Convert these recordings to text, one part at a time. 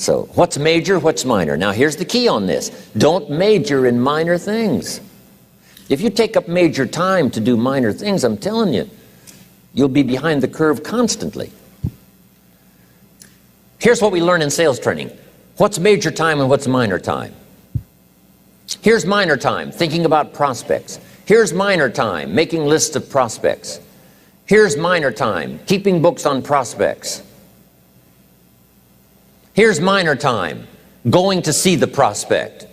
So what's major, what's minor? Now here's the key on this. Don't major in minor things. If you take up major time to do minor things, I'm telling you, you'll be behind the curve constantly. Here's what we learn in sales training. What's major time and what's minor time? Here's minor time, thinking about prospects. Here's minor time, making lists of prospects. Here's minor time, keeping books on prospects. Here's minor time, going to see the prospect.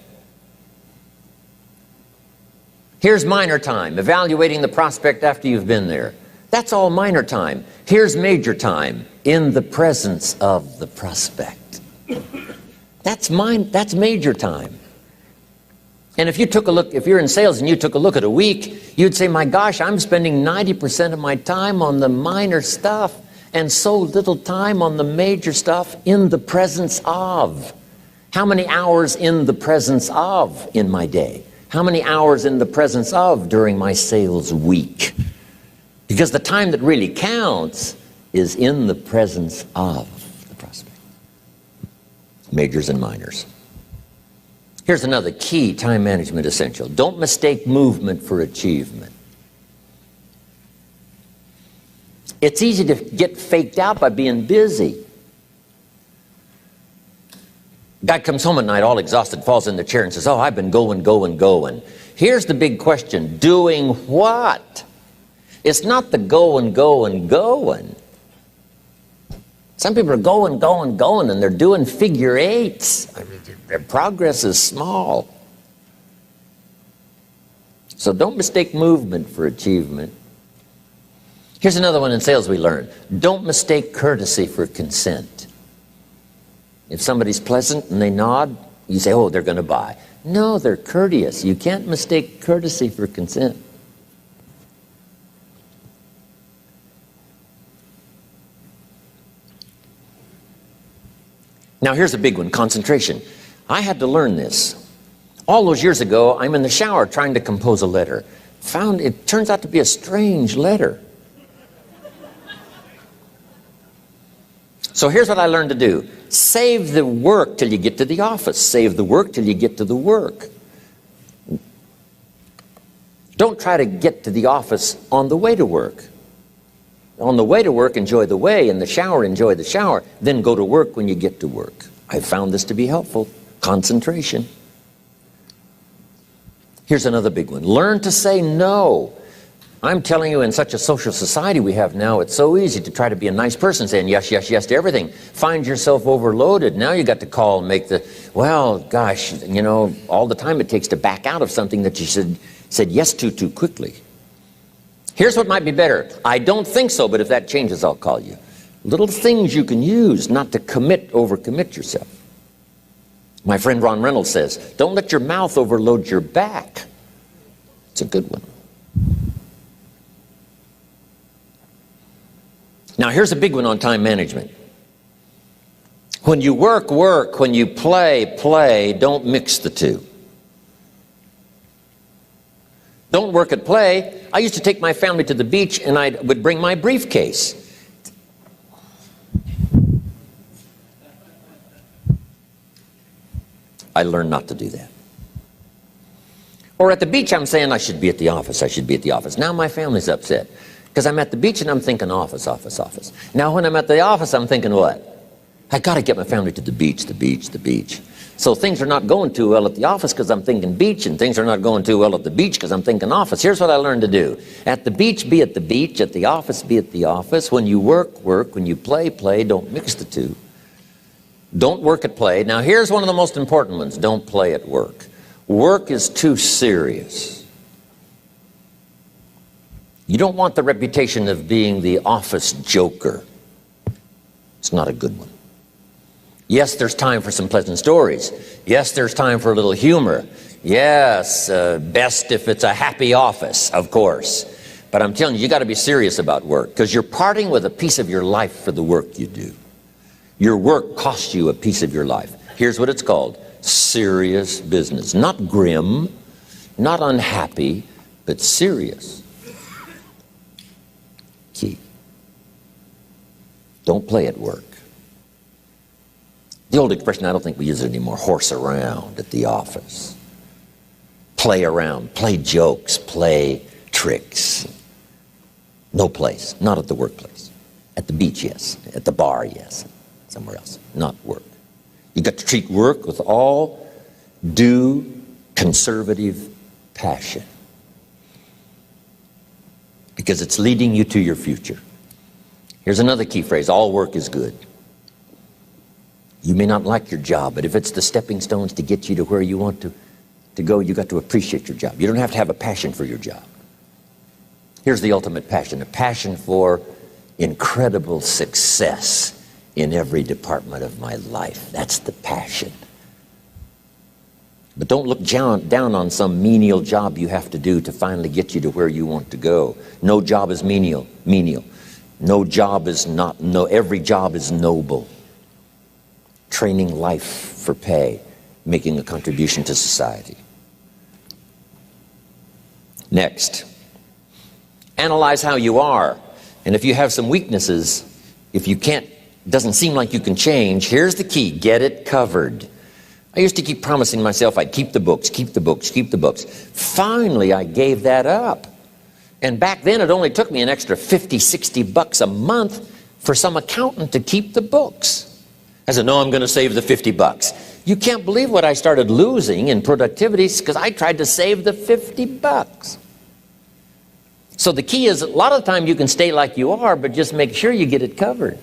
Here's minor time, evaluating the prospect after you've been there. That's all minor time. Here's major time, in the presence of the prospect. That's major time. And if you took a look, if you're in sales and you took a look at a week, you'd say, my gosh, I'm spending 90% of my time on the minor stuff and so little time on the major stuff in the presence of. How many hours in the presence of in my day? How many hours in the presence of during my sales week? Because the time that really counts is in the presence of the prospect. Majors and minors. Here's another key time management essential. Don't mistake movement for achievement. It's easy to get faked out by being busy. Guy comes home at night all exhausted, falls in the chair and says, oh, I've been going. Here's the big question. Doing what? It's not the going. Some people are going, and they're doing figure eights. I mean, their progress is small. So don't mistake movement for achievement. Here's another one in sales we learned. Don't mistake courtesy for consent. If somebody's pleasant and they nod, you say, oh, they're going to buy. No, they're courteous. You can't mistake courtesy for consent. Now here's a big one, concentration. I had to learn this. All those years ago, I'm in the shower trying to compose a letter. Found it turns out to be a strange letter. So here's what I learned to do. Save the work till you get to the office. Save the work till you get to the work. Don't try to get to the office on the way to work. On the way to work, enjoy the way. In the shower, enjoy the shower. Then go to work when you get to work. I found this to be helpful. Concentration. Here's another big one. Learn to say no. I'm telling you, in such a social society we have now, it's so easy to try to be a nice person, saying yes, yes, yes to everything. Find yourself overloaded. Now you got to call and make the, well, gosh, you know, all the time it takes to back out of something that you said yes to too quickly. Here's what might be better. I don't think so, but if that changes, I'll call you. Little things you can use not to overcommit yourself. My friend Ron Reynolds says, don't let your mouth overload your back. It's a good one. Now here's a big one on time management. When you work, work. When you play, play. Don't mix the two. Don't work at play. I used to take my family to the beach and I would bring my briefcase. I learned not to do that. Or at the beach I'm saying I should be at the office, I should be at the office. Now my family's upset because I'm at the beach and I'm thinking office, office, office. Now when I'm at the office I'm thinking what? I got to get my family to the beach, the beach, the beach. So things are not going too well at the office because I'm thinking beach, and things are not going too well at the beach because I'm thinking office. Here's what I learned to do. At the beach, be at the beach. At the office, be at the office. When you work, work. When you play, play. Don't mix the two. Don't work at play. Now here's one of the most important ones. Don't play at work. Work is too serious. You don't want the reputation of being the office joker. It's not a good one. Yes, there's time for some pleasant stories. Yes, there's time for a little humor. Yes, best if it's a happy office, of course. But I'm telling you, you got to be serious about work because you're parting with a piece of your life for the work you do. Your work costs you a piece of your life. Here's what it's called. Serious business. Not grim, not unhappy, but serious. Key. Don't play at work. The old expression, I don't think we use it anymore, horse around at the office. Play around, play jokes, play tricks. No place, not at the workplace. At the beach, yes. At the bar, yes. Somewhere else, not work. You got to treat work with all due conservative passion, because it's leading you to your future. Here's another key phrase: all work is good. You may not like your job, but if it's the stepping stones to get you to where you want to go, you got to appreciate your job. You don't have to have a passion for your job. Here's the ultimate passion: a passion for incredible success in every department of my life. That's the passion. But don't look down on some menial job you have to do to finally get you to where you want to go. No job is menial. No job is not, every job is noble. Training life for pay, making a contribution to society. Next, analyze how you are. And if you have some weaknesses, if you can't, doesn't seem like you can change, here's the key: get it covered. I used to keep promising myself I'd keep the books, keep the books, keep the books. Finally, I gave that up. And back then, it only took me an extra $50-60 a month for some accountant to keep the books. I said, no, I'm going to save the $50. You can't believe what I started losing in productivity because I tried to save the $50. So the key is, a lot of the time you can stay like you are, but just make sure you get it covered.